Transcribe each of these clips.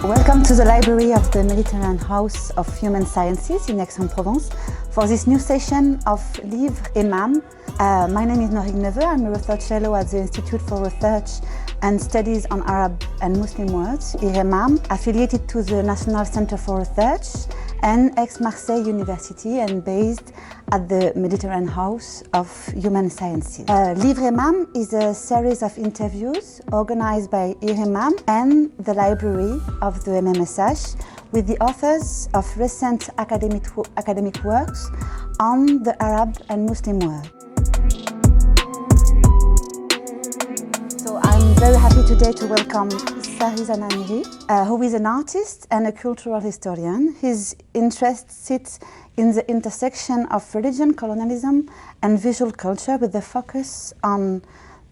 Welcome to the library of the Mediterranean House of Human Sciences in Aix-en-Provence for this new session of Livres MAM. My name is Norig Neveu. I'm a research fellow at the Institute for Research and Studies on Arab and Muslim Words, Livres MAM, affiliated to the National Center for Research and Aix-Marseille University and based at the Mediterranean House of Human Sciences. Livres MAM is a series of interviews organized by Livres MAM and the library of the MMSH with the authors of recent academic works on the Arab and Muslim world. So I'm very happy today to welcome Sary Zananiri, who is an artist and a cultural historian. His interest sits in the intersection of religion, colonialism, and visual culture, with the focus on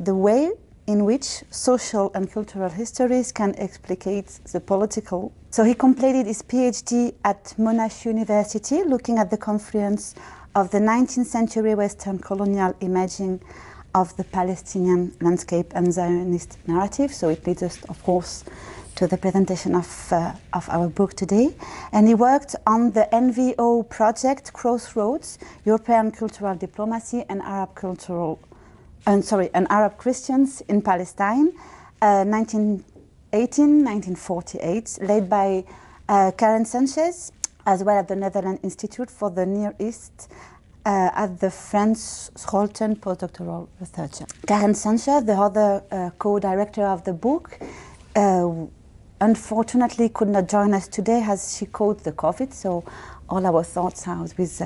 the way in which social and cultural histories can explicate the political. So he completed his PhD at Monash University, looking at the confluence of the 19th century Western colonial imaging of the Palestinian landscape and Zionist narrative. So it leads us, of course, to the presentation of our book today. And he worked on the NVO project Crossroads, European Cultural Diplomacy and Arab Christians in Palestine, 1918-1948, led by Karène Sanchez, as well as the Netherlands Institute for the Near East at the French Halton postdoctoral researcher. Karène Sanchez, the other co-director of the book, unfortunately could not join us today as she caught the COVID, so all our thoughts are with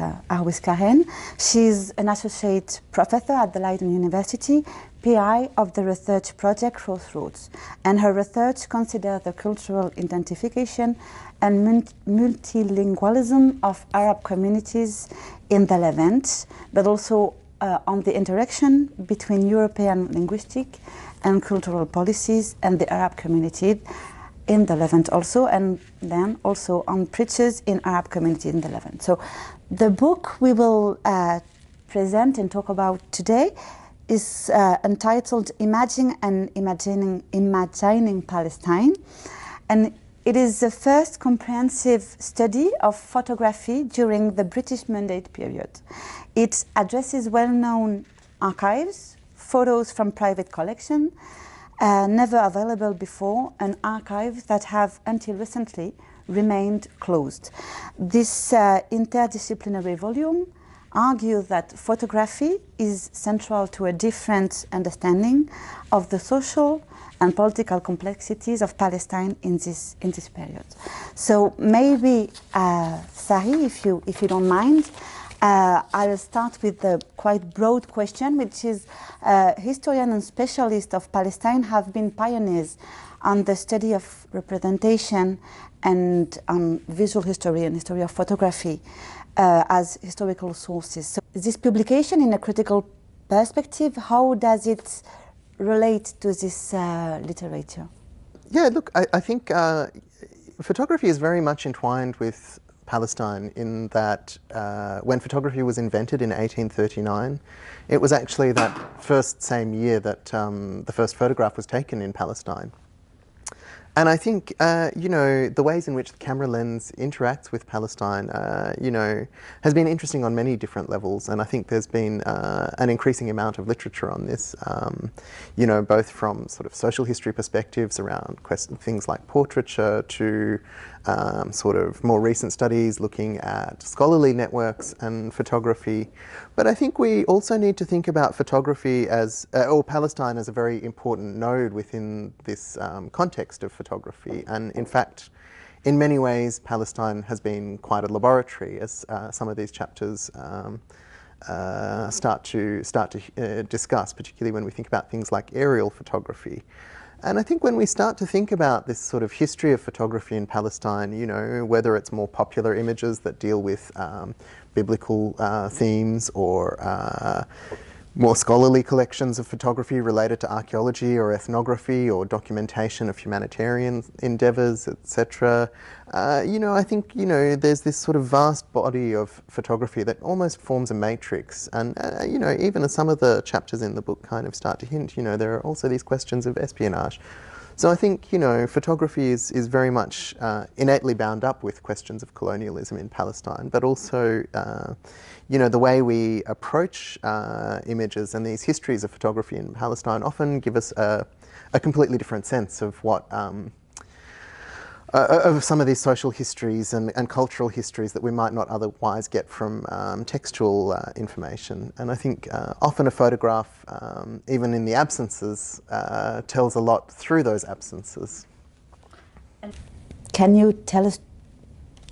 Karène. She's an associate professor at the Leiden University, PI of the research project Crossroads, and her research considers the cultural identification and multilingualism of Arab communities in the Levant, but also on the interaction between European linguistic and cultural policies and the Arab community in the Levant also, and then also on preachers in Arab community in the Levant. So the book we will present and talk about today is entitled Imagining Palestine, and it is the first comprehensive study of photography during the British Mandate period. It addresses well-known archives, photos from private collection, never available before, and archives that have until recently remained closed. This interdisciplinary volume argues that photography is central to a different understanding of the social and political complexities of Palestine in this period. So maybe, Sary, if you don't mind, I'll start with the quite broad question, which is historians and specialists of Palestine have been pioneers on the study of representation and visual history and history of photography as historical sources. So this publication, in a critical perspective, how does it relate to this literature? Yeah, look, I think photography is very much entwined with Palestine in that when photography was invented in 1839, it was actually that same year that the first photograph was taken in Palestine. And I think, the ways in which the camera lens interacts with Palestine, has been interesting on many different levels. And I think there's been an increasing amount of literature on this, both from sort of social history perspectives around things like portraiture to sort of more recent studies looking at scholarly networks and photography. But I think we also need to think about photography as, or Palestine as a very important node within this context of photography. And in fact, in many ways, Palestine has been quite a laboratory, as some of these chapters start to discuss, particularly when we think about things like aerial photography. And I think when we start to think about this sort of history of photography in Palestine, whether it's more popular images that deal with biblical themes or more scholarly collections of photography related to archaeology or ethnography or documentation of humanitarian endeavours, etc. I think, there's this sort of vast body of photography that almost forms a matrix. And, even as some of the chapters in the book kind of start to hint, there are also these questions of espionage. So I think, photography is very much innately bound up with questions of colonialism in Palestine, but also, the way we approach images and these histories of photography in Palestine often give us a completely different sense of what of some of these social histories and cultural histories that we might not otherwise get from textual information. And I think often a photograph, even in the absences, tells a lot through those absences. Can you tell us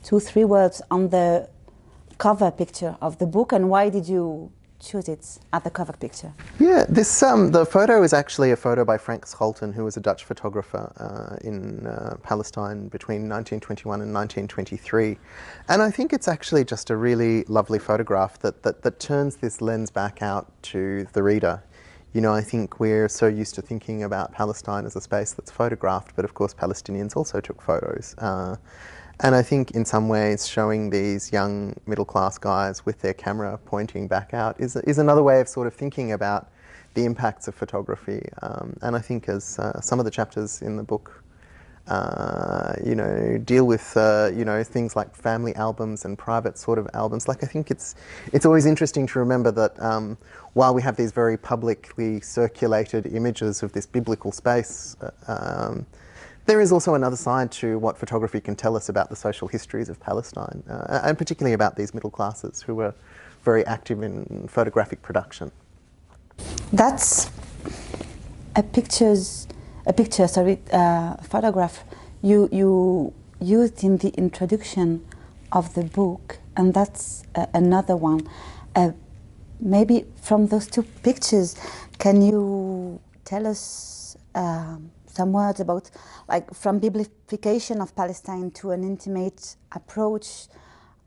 2-3 words on the cover picture of the book, and why did you choose it as the cover picture? Yeah, this the photo is actually a photo by Frank Halton, who was a Dutch photographer in Palestine between 1921 and 1923. And I think it's actually just a really lovely photograph that turns this lens back out to the reader. I think we're so used to thinking about Palestine as a space that's photographed, but of course Palestinians also took photos. And I think in some ways showing these young middle-class guys with their camera pointing back out is another way of sort of thinking about the impacts of photography. And I think as some of the chapters in the book, deal with, things like family albums and private sort of albums, I think it's always interesting to remember that while we have these very publicly circulated images of this biblical space, there is also another side to what photography can tell us about the social histories of Palestine, and particularly about these middle classes who were very active in photographic production. That's a photograph you used in the introduction of the book, and that's another one. Maybe from those two pictures, can you tell us some words about, from biblification of Palestine to an intimate approach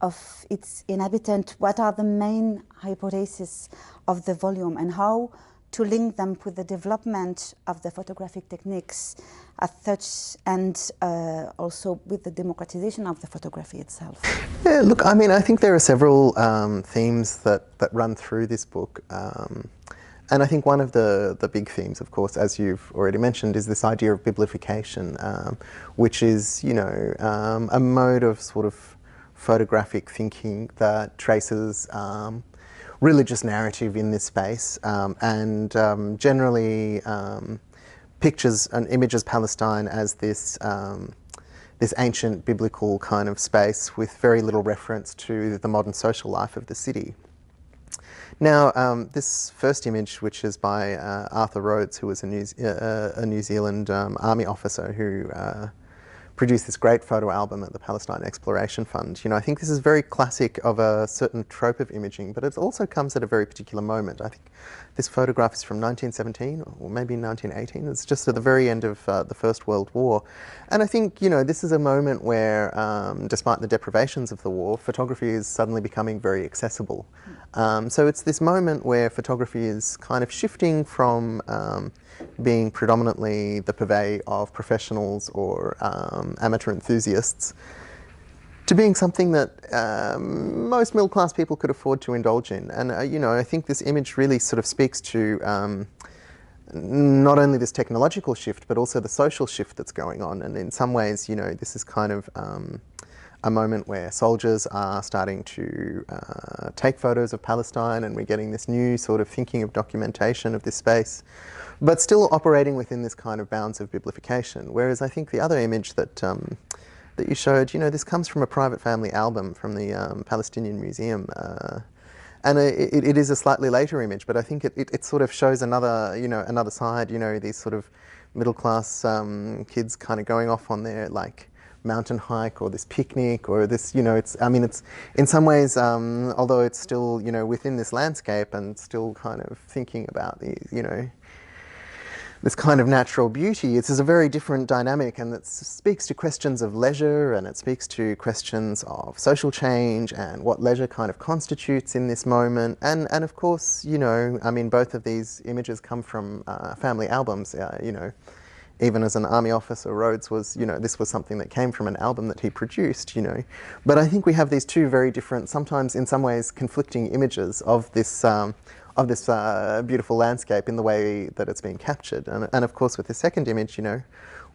of its inhabitants, what are the main hypotheses of the volume, and how to link them with the development of the photographic techniques as such, and also with the democratization of the photography itself? Yeah, look, I think there are several themes that run through this book. And I think one of the big themes, of course, as you've already mentioned, is this idea of biblification, which is, a mode of sort of photographic thinking that traces religious narrative in this space, and generally pictures and images Palestine as this ancient biblical kind of space with very little reference to the modern social life of the city. Now, this first image, which is by Arthur Rhodes, who was a New Zealand army officer who produced this great photo album at the Palestine Exploration Fund. I think this is very classic of a certain trope of imaging, but it also comes at a very particular moment. I think this photograph is from 1917 or maybe 1918. It's just at the very end of the First World War. And I think, this is a moment where, despite the deprivations of the war, photography is suddenly becoming very accessible. So it's this moment where photography is kind of shifting from being predominantly the purvey of professionals or amateur enthusiasts to being something that most middle-class people could afford to indulge in. And, I think this image really sort of speaks to not only this technological shift, but also the social shift that's going on. And in some ways, this is kind of a moment where soldiers are starting to take photos of Palestine, and we're getting this new sort of thinking of documentation of this space, but still operating within this kind of bounds of biblification. Whereas I think the other image that that you showed, this comes from a private family album from the Palestinian Museum, and it is a slightly later image, but I think it sort of shows another, another side, these sort of middle class kids kind of going off on their mountain hike or this picnic or this, it's in some ways, although it's still, within this landscape and still kind of thinking about the, this kind of natural beauty, it's a very different dynamic, and it speaks to questions of leisure, and it speaks to questions of social change and what leisure kind of constitutes in this moment. And of course, both of these images come from family albums, even as an army officer, Rhodes was, this was something that came from an album that he produced, But I think we have these two very different, sometimes in some ways conflicting images of this beautiful landscape in the way that it's being captured. And of course with the second image,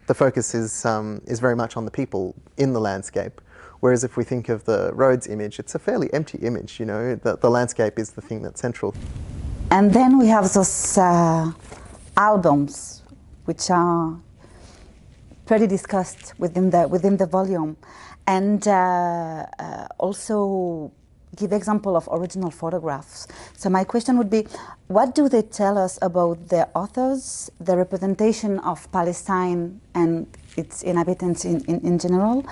the focus is very much on the people in the landscape. Whereas if we think of the Rhodes image, it's a fairly empty image, you know, the landscape is the thing that's central. And then we have those albums, which are pretty discussed within the volume, and also give example of original photographs. So my question would be, what do they tell us about the authors, the representation of Palestine and its inhabitants in general,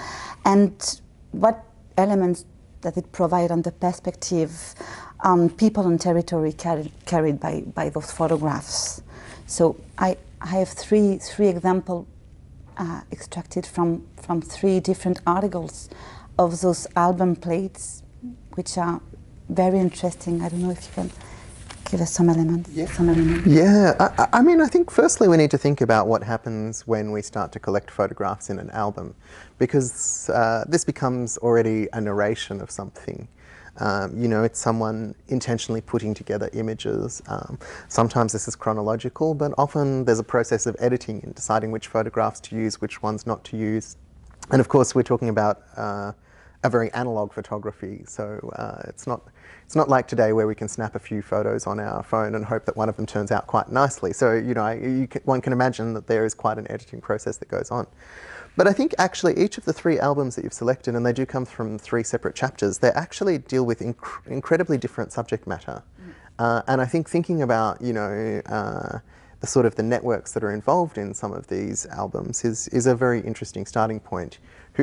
and what elements does it provide on the perspective on people and territory carried by those photographs? So I have three examples extracted from 3 different articles of those album plates, which are very interesting. I don't know if you can give us some elements. Yeah, I mean, I think firstly we need to think about what happens when we start to collect photographs in an album, because this becomes already a narration of something. You know, it's someone intentionally putting together images. Sometimes this is chronological, but often there's a process of editing and deciding which photographs to use, which ones not to use. And of course, we're talking about a very analog photography, so it's not like today where we can snap a few photos on our phone and hope that one of them turns out quite nicely. So, you know, one can imagine that there is quite an editing process that goes on. But I think actually each of the 3 albums that you've selected, and they do come from 3 separate chapters, they actually deal with incredibly different subject matter. And I think thinking about, you know, the sort of the networks that are involved in some of these albums is a very interesting starting point.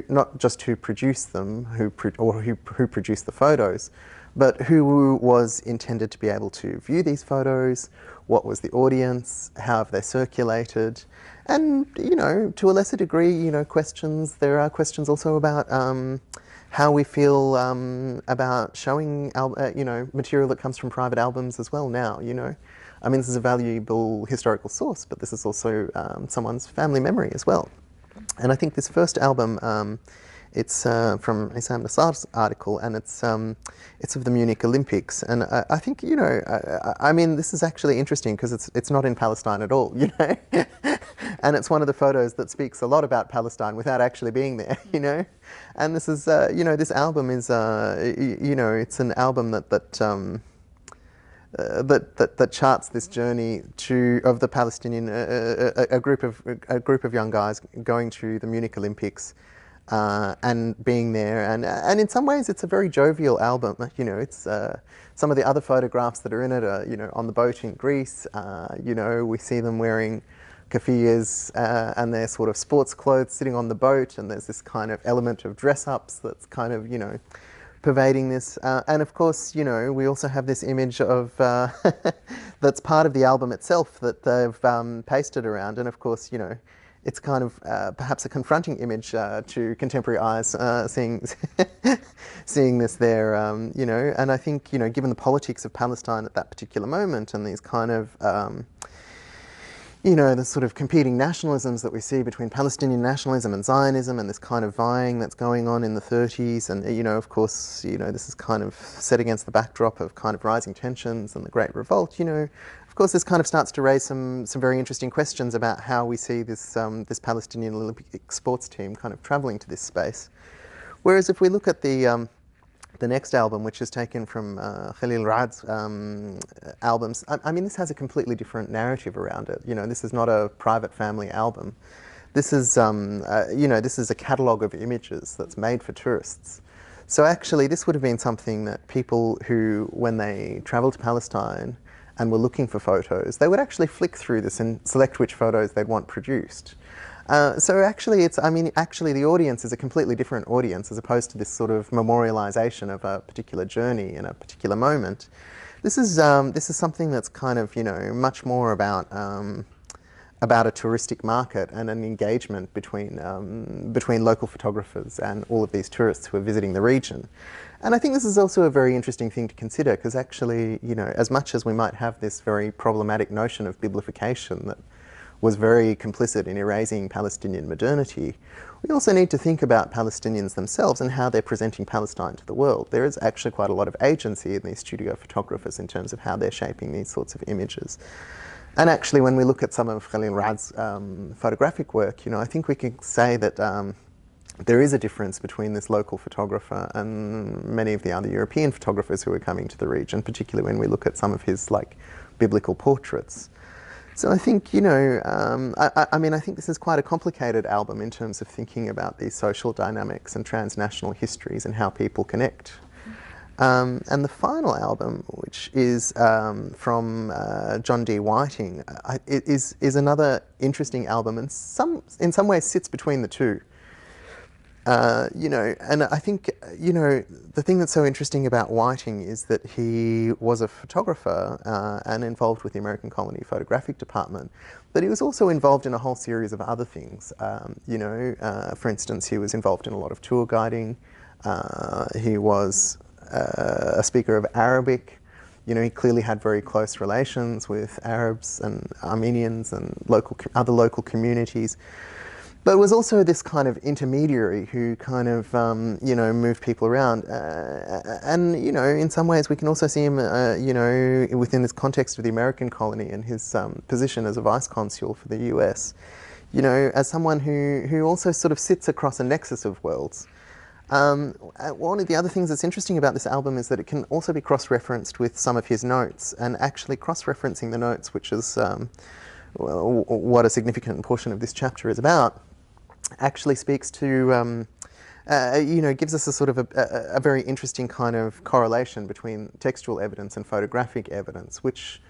Not just who produced them, who produced the photos, but who was intended to be able to view these photos, what was the audience, how have they circulated, and, you know, to a lesser degree, you know, there are questions also about how we feel about showing, you know, material that comes from private albums as well now, you know. I mean, this is a valuable historical source, but this is also someone's family memory as well. And I think this first album, it's from Issam Nassar's article, and it's of the Munich Olympics. And I think, you know, I mean, this is actually interesting because it's not in Palestine at all, you know. And it's one of the photos that speaks a lot about Palestine without actually being there, you know. And this is, you know, this album is, you know, it's an album that charts this journey of the Palestinian a group of young guys going to the Munich Olympics and being there, and in some ways it's a very jovial album. You know, it's some of the other photographs that are in it are, you know, on the boat in Greece. You know, we see them wearing keffiyehs and their sort of sports clothes sitting on the boat, and there's this kind of element of dress-ups that's kind of, you know, pervading this. And of course, you know, we also have this image of that's part of the album itself that they've pasted around, and of course, you know, it's kind of perhaps a confronting image to contemporary eyes seeing this there, you know. And I think, you know, given the politics of Palestine at that particular moment and these kind of you know, the sort of competing nationalisms that we see between Palestinian nationalism and Zionism, and this kind of vying that's going on in the 30s, and, you know, of course, you know, this is kind of set against the backdrop of kind of rising tensions and the Great Revolt, you know. Of course, this kind of starts to raise some very interesting questions about how we see this this Palestinian Olympic sports team kind of travelling to this space. Whereas if we look at the next album, which is taken from Khalil Raad's albums, I mean, this has a completely different narrative around it. You know, this is not a private family album. This is, you know, this is a catalogue of images that's made for tourists. So actually, this would have been something that people who, when they travelled to Palestine and were looking for photos, they would actually flick through this and select which photos they'd want produced. So actually, I mean, actually the audience is a completely different audience as opposed to this sort of memorialization of a particular journey in a particular moment. This is something that's kind of, you know, much more about a touristic market and an engagement between local photographers and all of these tourists who are visiting the region. And I think this is also a very interesting thing to consider, because actually, you know, as much as we might have this very problematic notion of biblification that was very complicit in erasing Palestinian modernity, we also need to think about Palestinians themselves and how they're presenting Palestine to the world. There is actually quite a lot of agency in these studio photographers in terms of how they're shaping these sorts of images. And actually, when we look at some of Khalil Raad's photographic work, you know, I think we can say that there is a difference between this local photographer and many of the other European photographers who are coming to the region, particularly when we look at some of his, like, biblical portraits. So I think, you know, I mean, I think this is quite a complicated album in terms of thinking about these social dynamics and transnational histories and how people connect. And the final album, which is from John D. Whiting, is another interesting album, and in some ways sits between the two. You know, and I think, you know, the thing that's so interesting about Whiting is that he was a photographer and involved with the American Colony Photographic Department, but he was also involved in a whole series of other things. You know, for instance, he was involved in a lot of tour guiding. He was a speaker of Arabic. You know, he clearly had very close relations with Arabs and Armenians and other local communities. But was also this kind of intermediary who kind of, you know, moved people around. And, you know, in some ways we can also see him, you know, within this context of the American colony and his position as a vice consul for the US, you know, as someone who also sort of sits across a nexus of worlds. One of the other things that's interesting about this album is that it can also be cross-referenced with some of his notes, and actually cross-referencing the notes, which is what a significant portion of this chapter is about, actually speaks to, you know, gives us a sort of a very interesting kind of correlation between textual evidence and photographic evidence, which,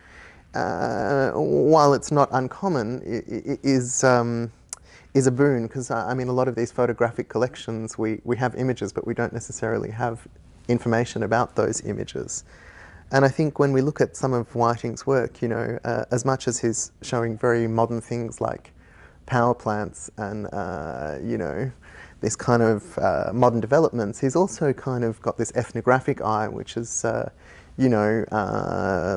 while it's not uncommon, is a boon, because I mean, a lot of these photographic collections, we have images, but we don't necessarily have information about those images. And I think when we look at some of Whiting's work, you know, as much as he's showing very modern things like power plants and, you know, this kind of modern developments, he's also kind of got this ethnographic eye, which is, you know,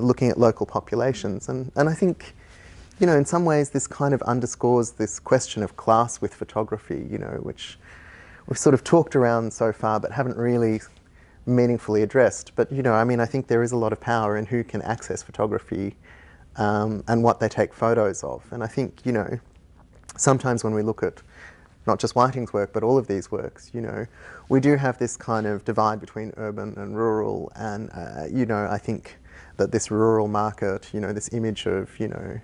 looking at local populations. And I think, you know, in some ways this kind of underscores this question of class with photography, you know, which we've sort of talked around so far but haven't really meaningfully addressed. But, you know, I mean, I think there is a lot of power in who can access photography and what they take photos of. And I think, you know, sometimes when we look at not just Whiting's work, but all of these works, you know, we do have this kind of divide between urban and rural, and, you know, I think that this rural market, you know, this image of, you know,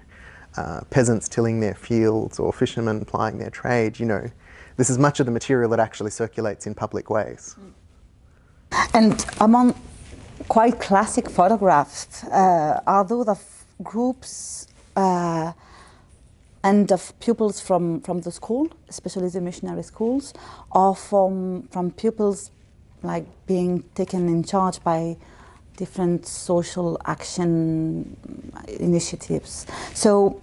peasants tilling their fields or fishermen plying their trade, you know, this is much of the material that actually circulates in public ways. And among quite classic photographs, are those of groups and of pupils from the school, especially the missionary schools, or from pupils like being taken in charge by different social action initiatives. So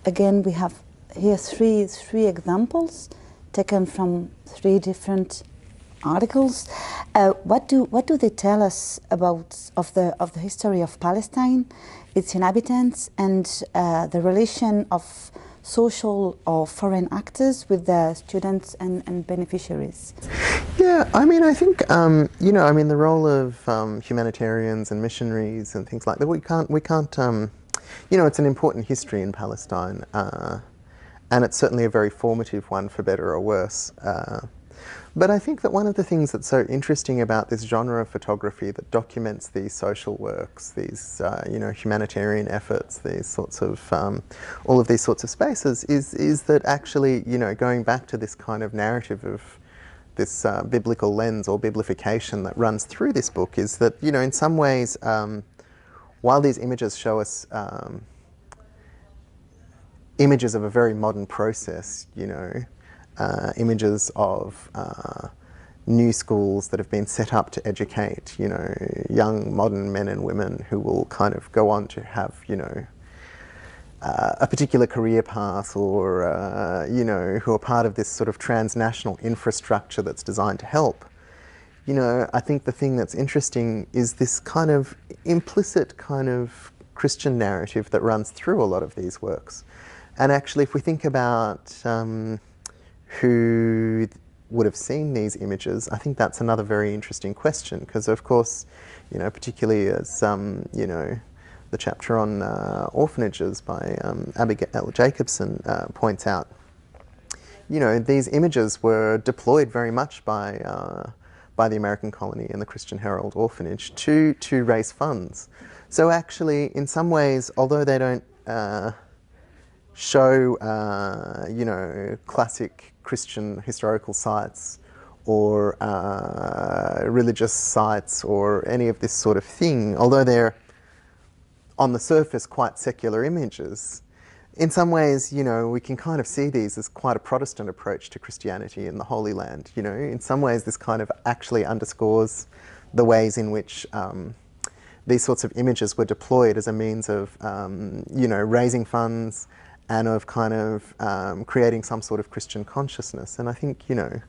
again, we have here three examples taken from 3 different articles. What do they tell us about the history of Palestine, its inhabitants, and the relation of social or foreign actors with the students and beneficiaries? Yeah, I mean, I think, you know, I mean, the role of humanitarians and missionaries and things like that, we can't, you know, it's an important history in Palestine, and it's certainly a very formative one, for better or worse. But I think that one of the things that's so interesting about this genre of photography that documents these social works, these you know, humanitarian efforts, these sorts of all of these sorts of spaces, is that actually, you know, going back to this kind of narrative of this biblical lens or biblification that runs through this book, is that, you know, in some ways, while these images show us images of a very modern process, you know, images of new schools that have been set up to educate, you know, young modern men and women who will kind of go on to have, you know, a particular career path, or, you know, who are part of this sort of transnational infrastructure that's designed to help. You know, I think the thing that's interesting is this kind of implicit kind of Christian narrative that runs through a lot of these works. And actually, if we think about who would have seen these images, I think that's another very interesting question, because of course, you know, particularly as, you know, the chapter on orphanages by Abigail Jacobson points out, you know, these images were deployed very much by the American colony and the Christian Herald Orphanage to raise funds. So actually, in some ways, although they don't show, you know, classic Christian historical sites or religious sites or any of this sort of thing, although they're on the surface quite secular images, in some ways, you know, we can kind of see these as quite a Protestant approach to Christianity in the Holy Land. You know, in some ways this kind of actually underscores the ways in which these sorts of images were deployed as a means of, you know, raising funds and of kind of creating some sort of Christian consciousness. And I think, you know,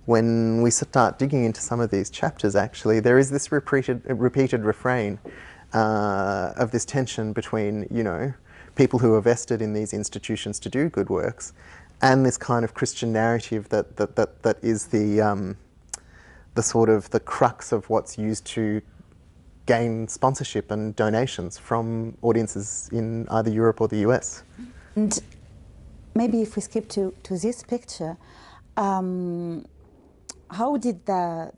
when we start digging into some of these chapters, actually, there is this repeated refrain of this tension between, you know, people who are vested in these institutions to do good works, and this kind of Christian narrative that is the sort of the crux of what's used to gain sponsorship and donations from audiences in either Europe or the US. And maybe if we skip to this picture, how did the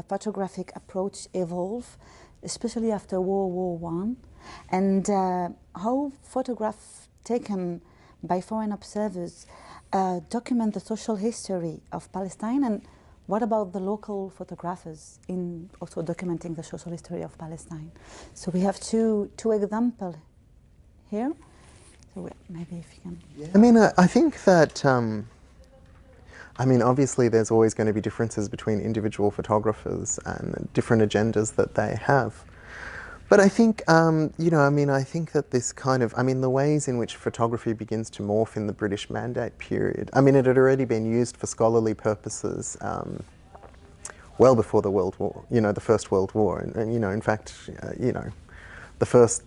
photographic approach evolve, especially after World War I? And how photographs taken by foreign observers document the social history of Palestine, and what about the local photographers in also documenting the social history of Palestine? So we have two examples here. So maybe if you can. Yeah. I mean, I think that, I mean, obviously there's always going to be differences between individual photographers and different agendas that they have. But I think, you know, I mean, I think that this kind of, I mean, the ways in which photography begins to morph in the British Mandate period, I mean, it had already been used for scholarly purposes well before the World War, you know, the First World War. And you know, in fact, you know, the first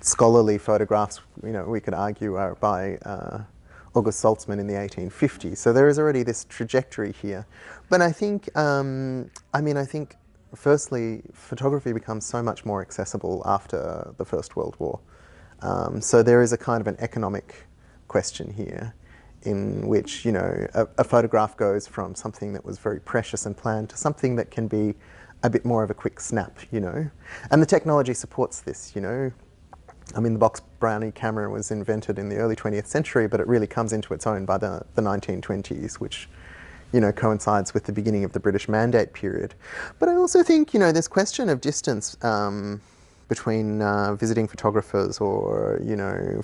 scholarly photographs, you know, we could argue are by August Saltzman in the 1850s. So there is already this trajectory here. But I think, I mean, I think, firstly, photography becomes so much more accessible after the First World War. So there is a kind of an economic question here in which, you know, a photograph goes from something that was very precious and planned to something that can be a bit more of a quick snap, you know. And the technology supports this, you know. I mean, the box Brownie camera was invented in the early 20th century, but it really comes into its own by the 1920s, which, you know, coincides with the beginning of the British Mandate period. But I also think, you know, this question of distance between visiting photographers or, you know,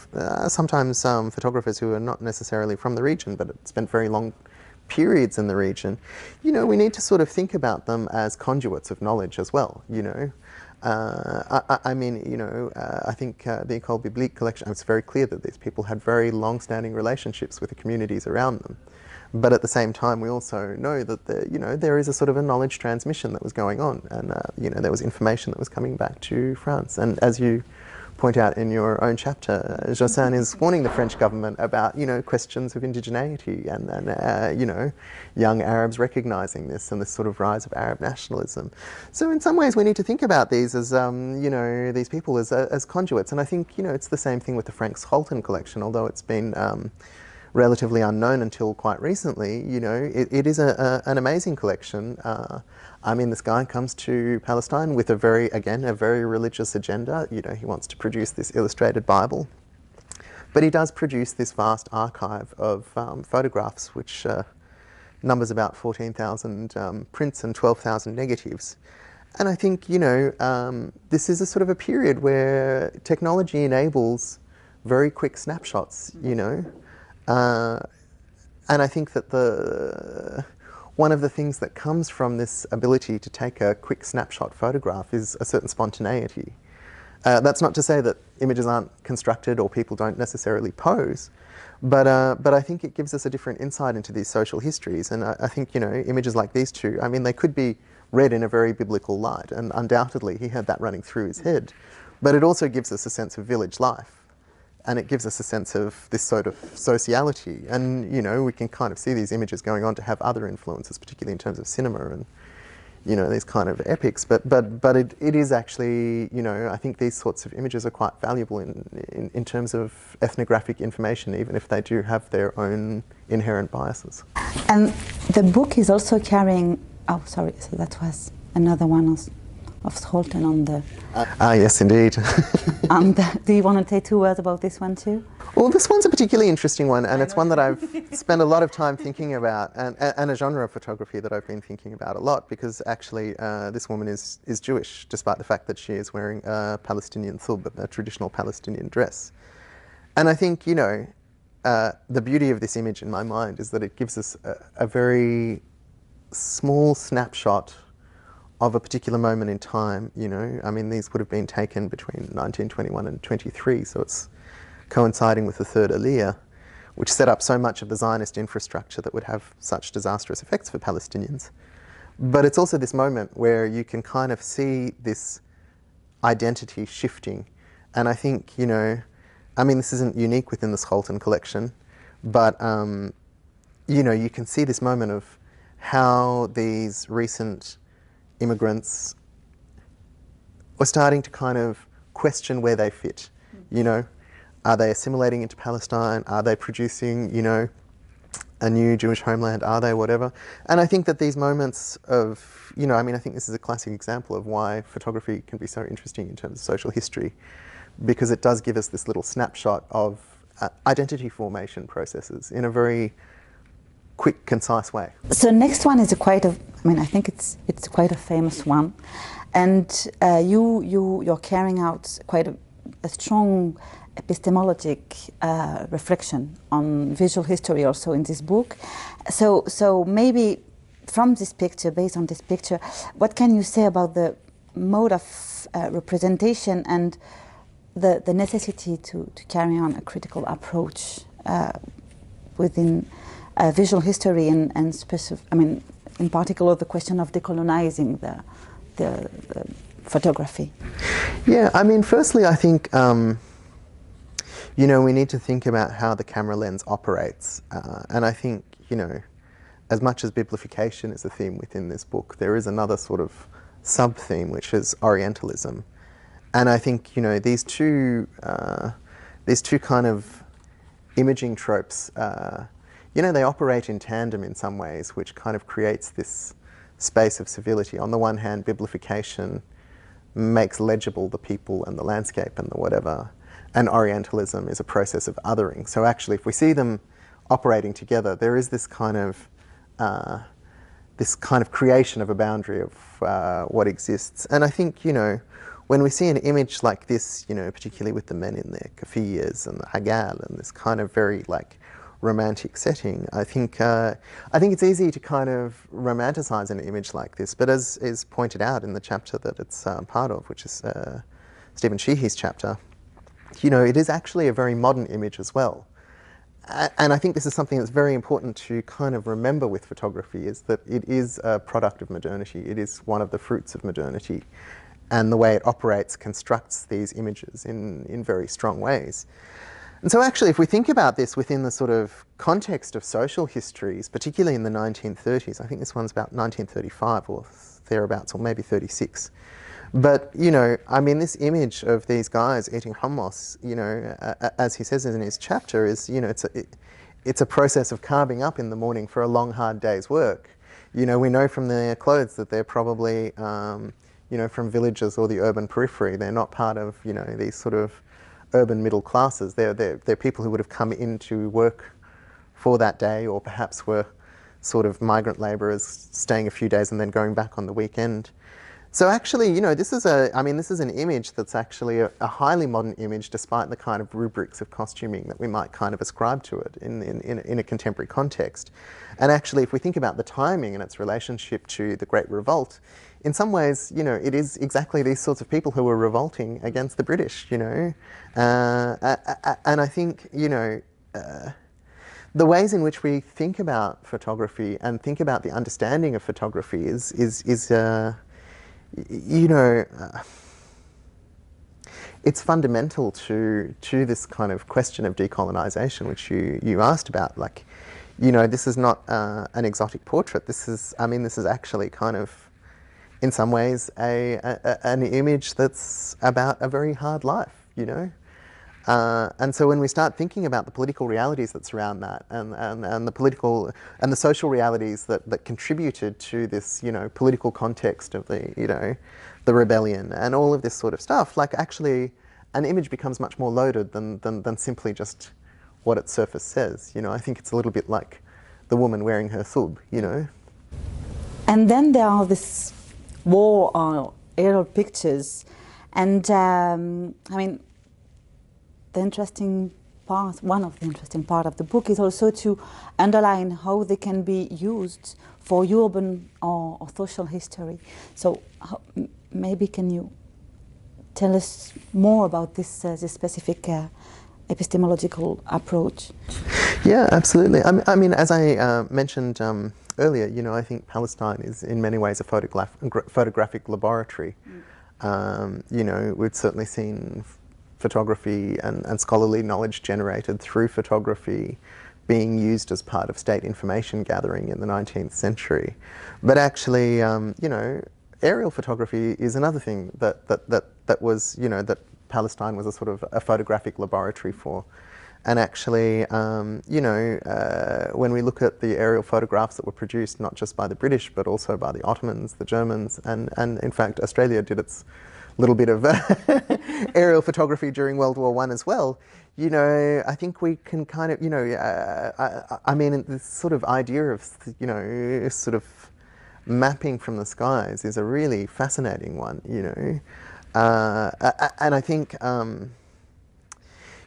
sometimes photographers who are not necessarily from the region but spent very long periods in the region, you know, we need to sort of think about them as conduits of knowledge as well, you know. I mean, you know, I think the École Biblique collection, it's very clear that these people had very long-standing relationships with the communities around them. But at the same time, we also know that you know, there is a sort of a knowledge transmission that was going on, and you know, there was information that was coming back to France. And as you point out in your own chapter, Jossin is warning the French government about, you know, questions of indigeneity and you know, young Arabs recognising this and this sort of rise of Arab nationalism. So in some ways, we need to think about these as, you know, these people as conduits. And I think, you know, it's the same thing with the Franks Halton collection, although it's been relatively unknown until quite recently. You know, it is an amazing collection. I mean, this guy comes to Palestine with a very religious agenda. You know, he wants to produce this illustrated Bible, but he does produce this vast archive of photographs, which numbers about 14,000 prints and 12,000 negatives. And I think, you know, this is a sort of a period where technology enables very quick snapshots, you know. And I think that one of the things that comes from this ability to take a quick snapshot photograph is a certain spontaneity. That's not to say that images aren't constructed or people don't necessarily pose, but I think it gives us a different insight into these social histories. And I think, you know, images like these two, I mean, they could be read in a very biblical light, and undoubtedly he had that running through his head. But it also gives us a sense of village life. And it gives us a sense of this sort of sociality. And, you know, we can kind of see these images going on to have other influences, particularly in terms of cinema and, you know, these kind of epics, but it is actually, you know, I think these sorts of images are quite valuable in terms of ethnographic information, even if they do have their own inherent biases. And the book is also carrying, oh sorry, so that was another one of Halton on the... yes, indeed. Do you want to say 2 words about this one too? Well, this one's a particularly interesting one, and it's one that I've spent a lot of time thinking about, and a genre of photography that I've been thinking about a lot, because actually this woman is Jewish, despite the fact that she is wearing a Palestinian thub, a traditional Palestinian dress. And I think, you know, the beauty of this image in my mind is that it gives us a very small snapshot of a particular moment in time, you know. I mean, these would have been taken between 1921 and 23, so it's coinciding with the Third Aliyah, which set up so much of the Zionist infrastructure that would have such disastrous effects for Palestinians. But it's also this moment where you can kind of see this identity shifting. And I think, you know, I mean, this isn't unique within the Halton collection, but, you know, you can see this moment of how these recent immigrants were starting to kind of question where they fit, you know. Are they assimilating into Palestine? Are they producing, you know, a new Jewish homeland? Are they whatever? And I think that these moments of, you know, I mean, I think this is a classic example of why photography can be so interesting in terms of social history, because it does give us this little snapshot of identity formation processes in a very quick, concise way. So next one is I mean, I think it's quite a famous one, and you're carrying out quite a strong epistemologic reflection on visual history also in this book. So maybe from this picture, based on this picture, what can you say about the mode of representation and the necessity to carry on a critical approach within visual history and I mean, in particular the question of decolonizing the photography? Yeah, I mean, firstly, I think you know, we need to think about how the camera lens operates. And I think, you know, as much as biblification is a theme within this book, there is another sort of sub-theme, which is Orientalism. And I think, you know, these two kind of imaging tropes, you know, they operate in tandem in some ways, which kind of creates this space of civility. On the one hand, biblification makes legible the people and the landscape and the whatever. And Orientalism is a process of othering. So actually, if we see them operating together, there is this kind of creation of a boundary of what exists. And I think, you know, when we see an image like this, you know, particularly with the men in their kafiyas and the hagal and this kind of very like romantic setting, I think it's easy to kind of romanticize an image like this. But as is pointed out in the chapter that it's part of, which is Stephen Sheehy's chapter, you know, it is actually a very modern image as well. And I think this is something that's very important to kind of remember with photography, is that it is a product of modernity. It is one of the fruits of modernity. And the way it operates constructs these images in very strong ways. And so actually, if we think about this within the sort of context of social histories, particularly in the 1930s, I think this one's about 1935 or thereabouts, or maybe 36. But, you know, I mean, this image of these guys eating hummus, you know, as he says in his chapter, is, you know, it's a process of carving up in the morning for a long, hard day's work. You know, we know from their clothes that they're probably, you know, from villages or the urban periphery. They're not part of, you know, these sort of urban middle classes. They're people who would have come in to work for that day, or perhaps were sort of migrant labourers staying a few days and then going back on the weekend. So actually, you know, this is an image that's actually a highly modern image, despite the kind of rubrics of costuming that we might kind of ascribe to it in a contemporary context. And actually, if we think about the timing and its relationship to the Great Revolt, in some ways, you know, it is exactly these sorts of people who were revolting against the British, you know. And I think, you know, the ways in which we think about photography and think about the understanding of photography is you know, it's fundamental to this kind of question of decolonisation, which you asked about. Like, you know, this is not an exotic portrait. This is actually kind of, in some ways, an image that's about a very hard life, you know. And so when we start thinking about the political realities that surround that, and the political and the social realities that contributed to this, you know, political context of the, you know, the rebellion and all of this sort of stuff, like actually an image becomes much more loaded than simply just what its surface says. You know, I think it's a little bit like the woman wearing her thub, you know. And then there are this war aerial pictures, and I mean, the interesting part, one of the interesting part of the book is also to underline how they can be used for urban or social history. So maybe can you tell us more about this, this specific epistemological approach? Yeah, absolutely. I mean, as I mentioned earlier, you know, I think Palestine is in many ways a photographic laboratory. You know, we've certainly seen photography and scholarly knowledge generated through photography being used as part of state information gathering in the 19th century. But actually, you know, aerial photography is another thing that was, you know, that Palestine was a sort of a photographic laboratory for. And actually, you know, when we look at the aerial photographs that were produced not just by the British but also by the Ottomans, the Germans, and in fact Australia did its little bit of aerial photography during World War I as well, you know, I think we can kind of, you know, I mean, this sort of idea of, you know, sort of mapping from the skies is a really fascinating one, you know. And I think,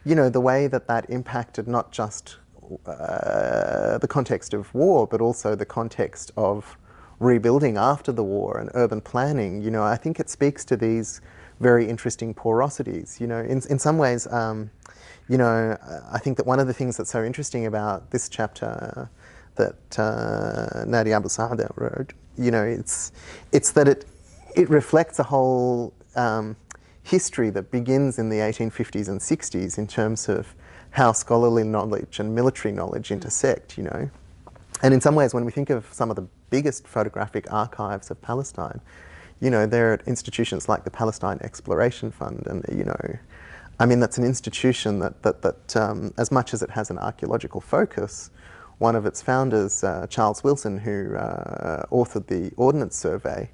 you know, the way that impacted not just the context of war, but also the context of rebuilding after the war and urban planning, you know, I think it speaks to these very interesting porosities. You know, in some ways, you know, I think that one of the things that's so interesting about this chapter that Nadi Abu Saada wrote, you know, it's that it reflects a whole history that begins in the 1850s and 60s in terms of how scholarly knowledge and military knowledge intersect, you know. And in some ways, when we think of some of the biggest photographic archives of Palestine, you know, they're at institutions like the Palestine Exploration Fund, and, you know, I mean, that's an institution that as much as it has an archaeological focus, one of its founders, Charles Wilson, who authored the Ordnance Survey,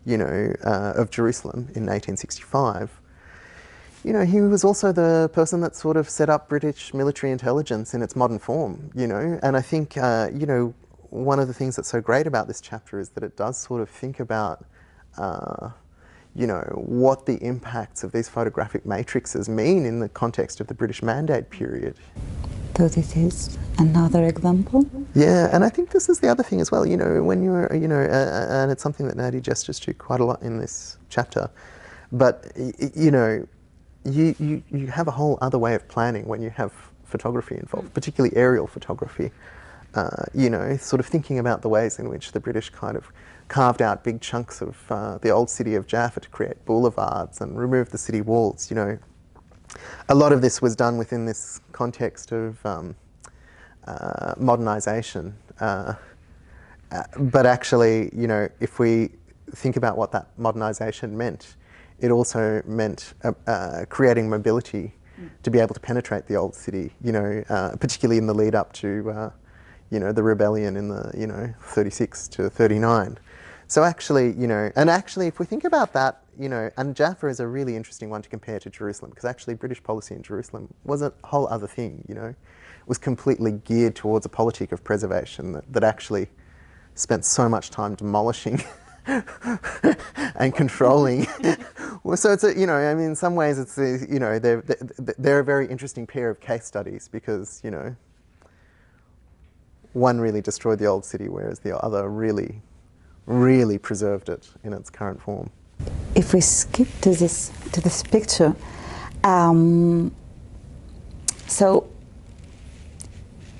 you know, of Jerusalem in 1865, you know, he was also the person that sort of set up British military intelligence in its modern form, you know, and I think, you know, one of the things that's so great about this chapter is that it does sort of think about, you know, what the impacts of these photographic matrices mean in the context of the British Mandate period. So this is another example? Yeah, and I think this is the other thing as well, you know, when you're, you know, and it's something that Nadi gestures to quite a lot in this chapter, but, you know, you have a whole other way of planning when you have photography involved, particularly aerial photography. You know, sort of thinking about the ways in which the British kind of carved out big chunks of the old city of Jaffa to create boulevards and remove the city walls, you know. A lot of this was done within this context of modernisation. But actually, you know, if we think about what that modernisation meant, it also meant creating mobility to be able to penetrate the old city, you know, particularly in the lead up to, you know, the rebellion in the, you know, 36 to 39. So actually, you know, and actually if we think about that, you know, and Jaffa is a really interesting one to compare to Jerusalem, because actually British policy in Jerusalem was a whole other thing, you know. It was completely geared towards a politic of preservation that actually spent so much time demolishing and controlling. Well, so it's a, you know, I mean, in some ways it's a, you know, they're a very interesting pair of case studies because, you know, one really destroyed the old city, whereas the other really preserved it in its current form. If we skip to this picture, so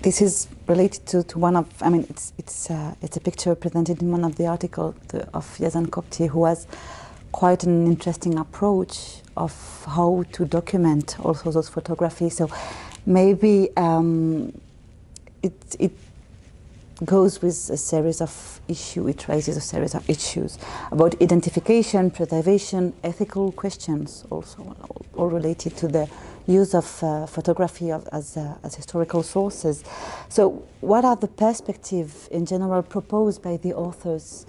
this is related to one of, I mean, it's a picture presented in one of the articles of Yazan Kopti, who has quite an interesting approach of how to document also those photographies. So maybe goes with a series of issues. It raises a series of issues about identification, preservation, ethical questions, also all related to the use of photography as historical sources. So, what are the perspectives in general proposed by the authors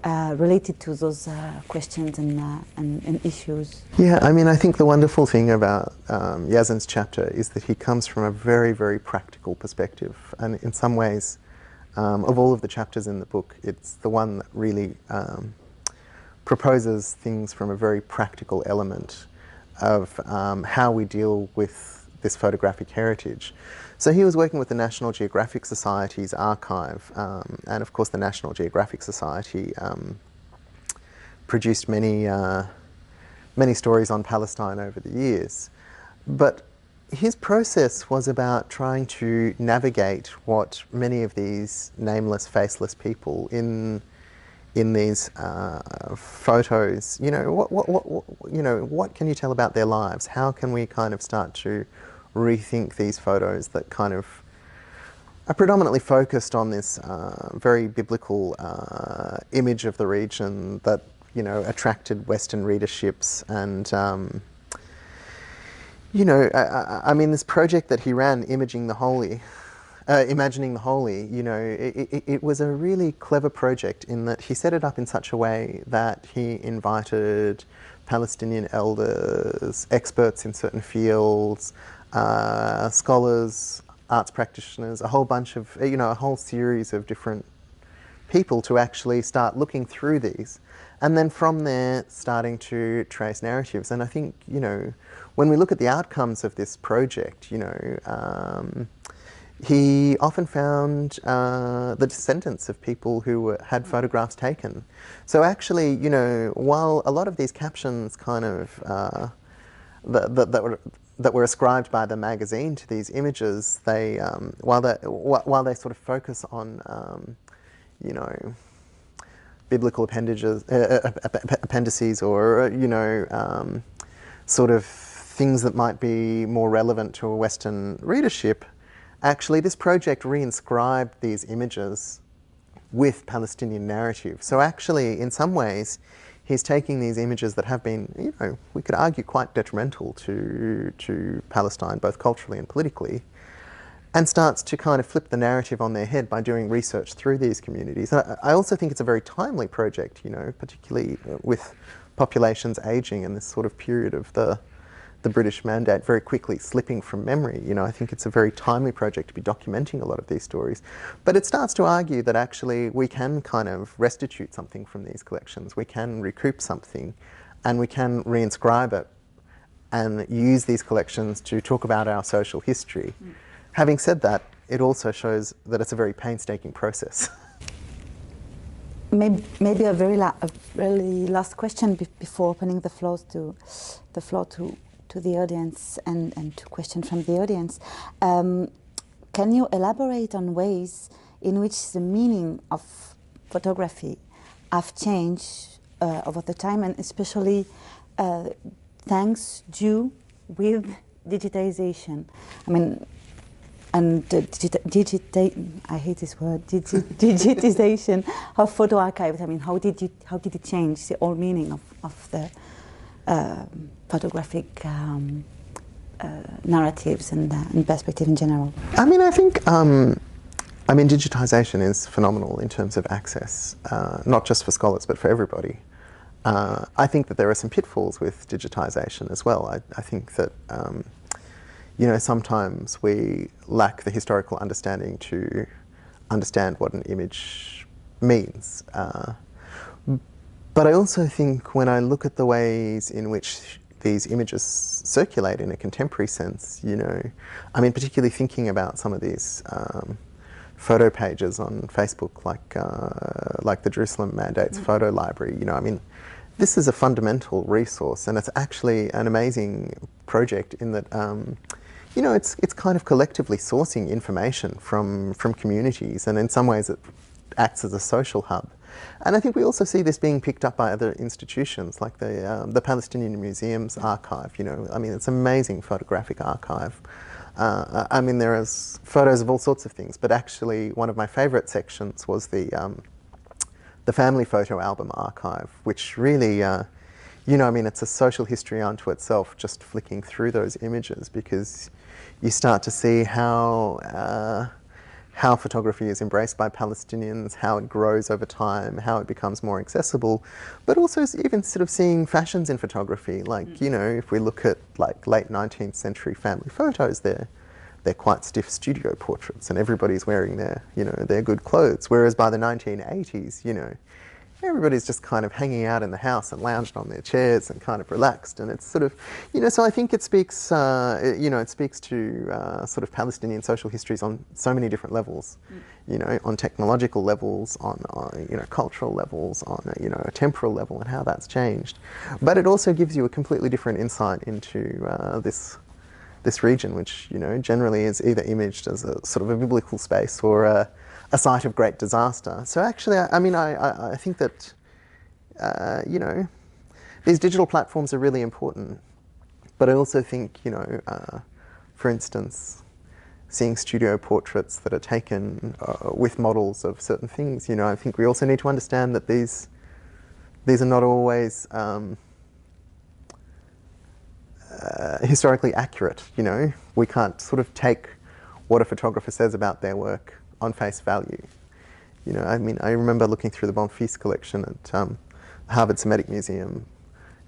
related to those questions and issues? Yeah, I mean, I think the wonderful thing about Yazan's chapter is that he comes from a very, very practical perspective, and in some ways, of all of the chapters in the book, it's the one that really proposes things from a very practical element of how we deal with this photographic heritage. So he was working with the National Geographic Society's archive, and of course the National Geographic Society produced many stories on Palestine over the years. But his process was about trying to navigate what many of these nameless, faceless people in these photos, what can you tell about their lives? How can we kind of start to rethink these photos that kind of are predominantly focused on this very biblical image of the region that, attracted Western readerships and, I mean, this project that he ran, Imagining the Holy, it was a really clever project in that he set it up in such a way that he invited Palestinian elders, experts in certain fields, scholars, arts practitioners, a whole bunch of, a whole series of different people to actually start looking through these. And then from there, starting to trace narratives. And I think, when we look at the outcomes of this project, he often found the descendants of people who had photographs taken. So actually, while a lot of these captions kind of that were ascribed by the magazine to these images, they while they sort of focus on biblical appendices or sort of things that might be more relevant to a Western readership, actually this project reinscribed these images with Palestinian narrative. So actually, in some ways, he's taking these images that have been, we could argue quite detrimental to Palestine, both culturally and politically, and starts to kind of flip the narrative on their head by doing research through these communities. And I also think it's a very timely project, particularly with populations aging and this sort of period of the British Mandate very quickly slipping from memory. I think it's a very timely project to be documenting a lot of these stories. But it starts to argue that actually we can kind of restitute something from these collections. We can recoup something and we can reinscribe it and use these collections to talk about our social history. Having said that, it also shows that it's a very painstaking process. Maybe a really last question before opening the floor to the audience and to questions from the audience. Can you elaborate on ways in which the meaning of photography have changed over the time, and especially thanks due with digitization? I mean, and I hate this word, digitization of photo archives. I mean, how did it change the whole meaning of the photographic narratives and perspective in general? I mean, I think, digitization is phenomenal in terms of access, not just for scholars, but for everybody. I think that there are some pitfalls with digitization as well. I think that, sometimes we lack the historical understanding to understand what an image means. But I also think when I look at the ways in which these images circulate in a contemporary sense, particularly thinking about some of these photo pages on Facebook, like the Jerusalem Mandate's photo library, this is a fundamental resource, and it's actually an amazing project in that, it's kind of collectively sourcing information from communities, and in some ways it acts as a social hub. And I think we also see this being picked up by other institutions, like the Palestinian Museum's archive. It's an amazing photographic archive. I mean, there is photos of all sorts of things, but actually one of my favourite sections was the family photo album archive, which really, you know, I mean, it's a social history unto itself, just flicking through those images, because you start to see how photography is embraced by Palestinians, how it grows over time, how it becomes more accessible, but also even sort of seeing fashions in photography. Like, you know, if we look at like late 19th century family photos, they're quite stiff studio portraits, and everybody's wearing their, you know, their good clothes. Whereas by the 1980s, you know, everybody's just kind of hanging out in the house and lounged on their chairs and kind of relaxed, and it's sort of, you know, so I think it speaks, you know, it speaks to sort of Palestinian social histories on so many different levels, you know, on technological levels, on you know, cultural levels, on you know, a temporal level, and how that's changed. But it also gives you a completely different insight into this region, which, you know, generally is either imaged as a sort of a biblical space or a site of great disaster. So actually, I mean, I think that, you know, these digital platforms are really important, but I also think, you know, for instance, seeing studio portraits that are taken with models of certain things, you know, I think we also need to understand that these are not always historically accurate, you know. We can't sort of take what a photographer says about their work on face value. You know, I mean, I remember looking through the Bonfils collection at Harvard Semitic Museum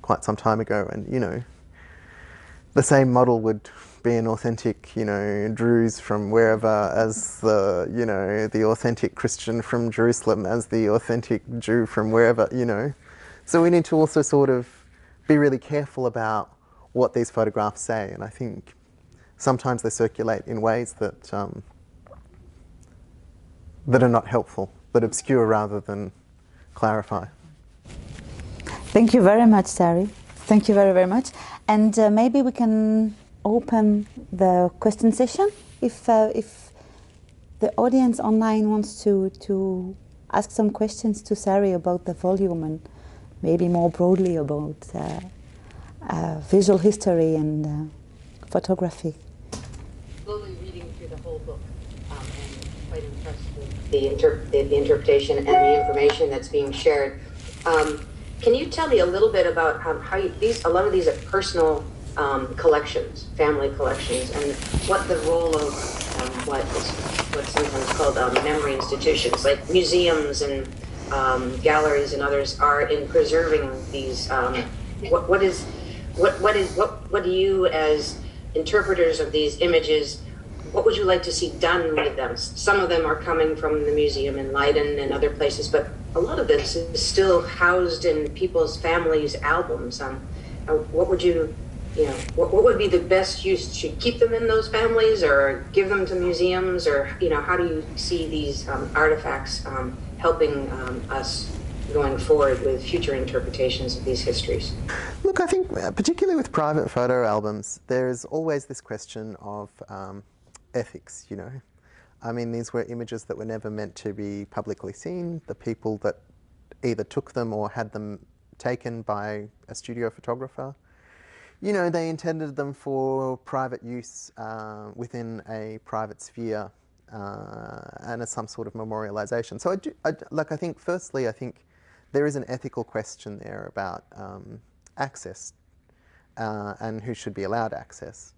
quite some time ago, and, you know, the same model would be an authentic, you know, Druze from wherever as the, you know, the authentic Christian from Jerusalem as the authentic Jew from wherever, you know. So we need to also sort of be really careful about what these photographs say, and I think sometimes they circulate in ways that that are not helpful, that obscure rather than clarify. Thank you very much, Sary. Thank you very, very much. And maybe we can open the question session if the audience online wants to ask some questions to Sary about the volume and maybe more broadly about visual history and photography. Slowly reading through the whole book and quite impressed with the interpretation and the information that's being shared. Can you tell me a little bit about how a lot of these are personal collections, family collections, and what the role of what's sometimes called memory institutions, like museums and galleries and others, are in preserving these? What do you, as interpreters of these images, what would you like to see done with them? Some of them are coming from the museum in Leiden and other places, but a lot of this is still housed in people's families' albums. What would what would be the best use? Should you keep them in those families or give them to museums, or, you know, how do you see these artifacts helping us going forward with future interpretations of these histories? Look, I think particularly with private photo albums, there's always this question of ethics, you know. I mean, these were images that were never meant to be publicly seen. The people that either took them or had them taken by a studio photographer, you know, they intended them for private use within a private sphere and as some sort of memorialization. So I think firstly, I think there is an ethical question there about access and who should be allowed access.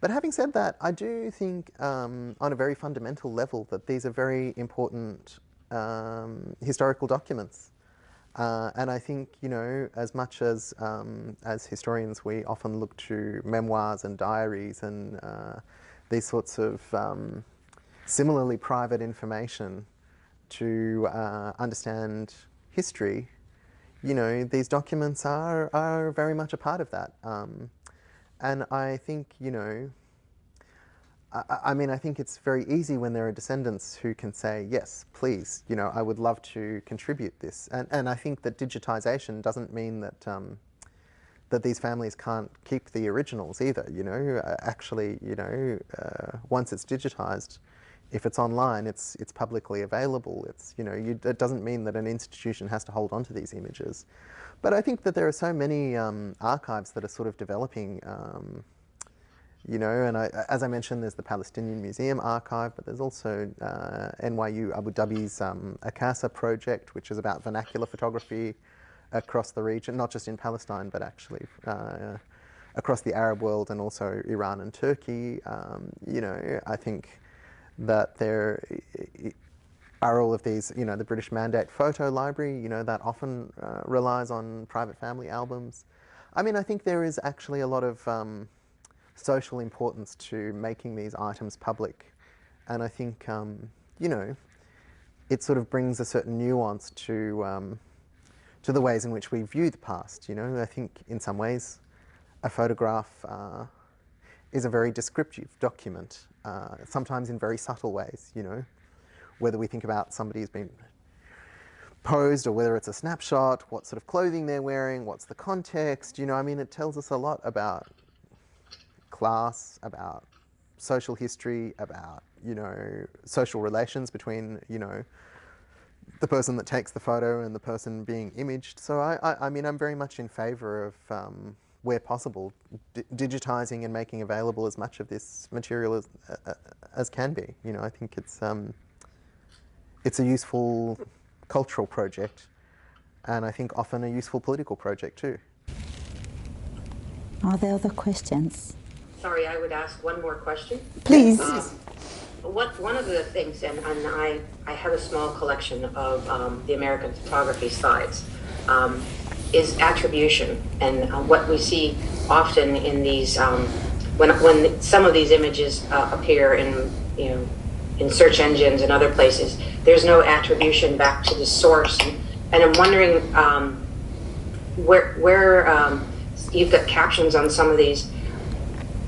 But having said that, I do think on a very fundamental level that these are very important historical documents. And I think, you know, as much as historians, we often look to memoirs and diaries and these sorts of similarly private information to understand history, you know, these documents are very much a part of that. And I think, you know, I mean, I think it's very easy when there are descendants who can say, yes, please, you know, I would love to contribute this. And I think that digitization doesn't mean that that these families can't keep the originals either, you know. Actually, you know, once it's digitized, if it's online, it's publicly available. It's, you know, it doesn't mean that an institution has to hold on to these images. But I think that there are so many archives that are sort of developing you know, and as I mentioned, there's the Palestinian Museum Archive, but there's also NYU Abu Dhabi's ACASA project, which is about vernacular photography across the region, not just in Palestine, but actually across the Arab world and also Iran and Turkey. You know, I think that there are all of these, you know, the British Mandate Photo Library, you know, that often relies on private family albums. I mean, I think there is actually a lot of social importance to making these items public. And I think, you know, it sort of brings a certain nuance to the ways in which we view the past, you know. I think in some ways a photograph is a very descriptive document, sometimes in very subtle ways, you know. Whether we think about somebody who's been posed or whether it's a snapshot, what sort of clothing they're wearing, what's the context, you know, I mean, it tells us a lot about class, about social history, about, you know, social relations between, you know, the person that takes the photo and the person being imaged. So I mean, I'm very much in favour of, where possible, digitizing and making available as much of this material as can be. You know, I think it's a useful cultural project, and I think often a useful political project too. Are there other questions? Sorry, I would ask one more question. Please. One of the things, and I have a small collection of the American photography slides, is attribution, and what we see often in these when some of these images appear in, you know, in search engines and other places, there's no attribution back to the source, and I'm wondering where you've got captions on some of these.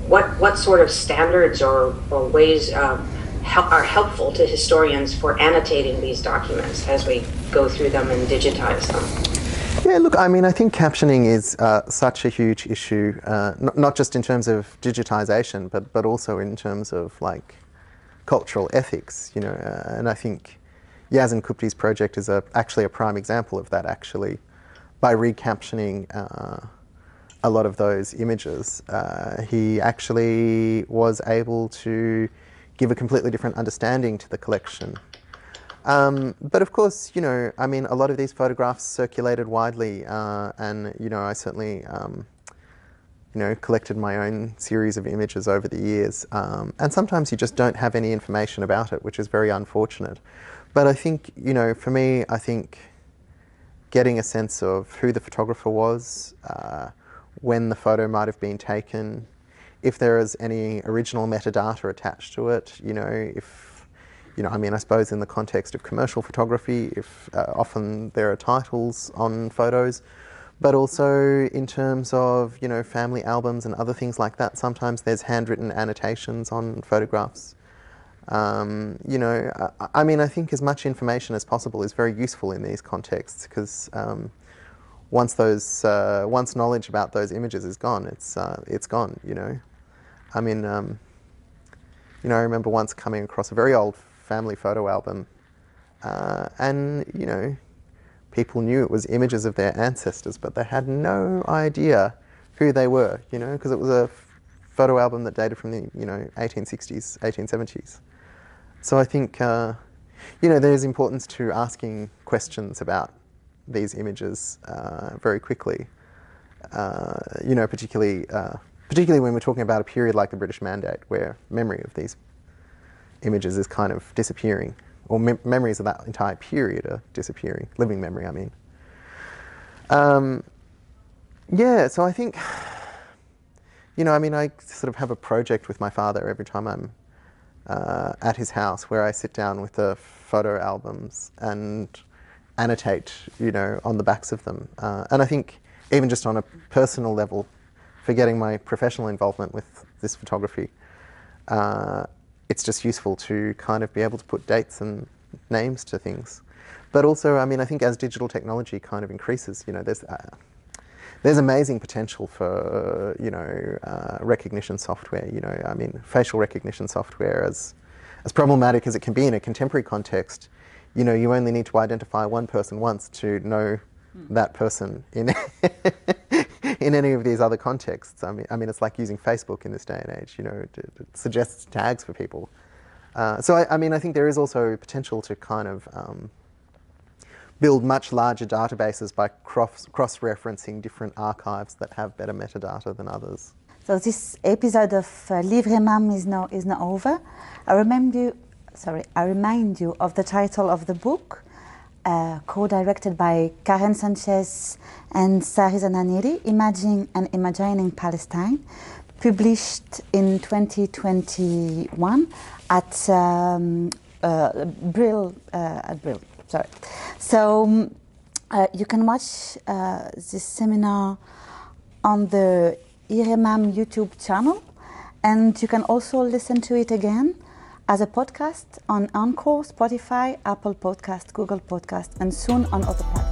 What sort of standards or ways are helpful to historians for annotating these documents as we go through them and digitize them? Yeah, look, I mean, I think captioning is such a huge issue, not just in terms of digitization, but also in terms of, like, cultural ethics, you know, and I think Yazan Kupti's project is actually a prime example of that, actually. By recaptioning a lot of those images, he actually was able to give a completely different understanding to the collection. But of course, you know, I mean, a lot of these photographs circulated widely, and, you know, I certainly, you know, collected my own series of images over the years. And sometimes you just don't have any information about it, which is very unfortunate. But I think, you know, for me, I think getting a sense of who the photographer was, when the photo might have been taken, if there is any original metadata attached to it, you know, if, you know, I mean, I suppose in the context of commercial photography, if often there are titles on photos, but also in terms of, you know, family albums and other things like that, sometimes there's handwritten annotations on photographs. You know, I mean, I think as much information as possible is very useful in these contexts, because once knowledge about those images is gone, it's gone, you know. I mean, you know, I remember once coming across a very old family photo album, and, you know, people knew it was images of their ancestors, but they had no idea who they were, you know, because it was a photo album that dated from the, you know, 1860s, 1870s. So I think, you know, there's importance to asking questions about these images very quickly, you know, particularly when we're talking about a period like the British Mandate, where memory of these images is kind of disappearing, or memories of that entire period are disappearing, living memory, I mean. Yeah, so I think, you know, I mean, I sort of have a project with my father every time I'm at his house, where I sit down with the photo albums and annotate, you know, on the backs of them. And I think even just on a personal level, forgetting my professional involvement with this photography, it's just useful to kind of be able to put dates and names to things. But also, I mean, I think as digital technology kind of increases, you know, there's amazing potential for, you know, recognition software, you know, I mean, facial recognition software, as problematic as it can be in a contemporary context, you know, you only need to identify one person once to know that person in in any of these other contexts. I mean, it's like using Facebook in this day and age. It suggests tags for people. So I think there is also potential to kind of build much larger databases by cross-referencing different archives that have better metadata than others. So this episode of Livres MAM is now over. I remind you of the title of the book, co-directed by Karène Sanchez and Sary Zananiri, Imagining Palestine, published in 2021 at Brill. So you can watch this seminar on the Livres MAM YouTube channel, and you can also listen to it again as a podcast on Anchor, Spotify, Apple Podcast, Google Podcast, and soon on other platforms.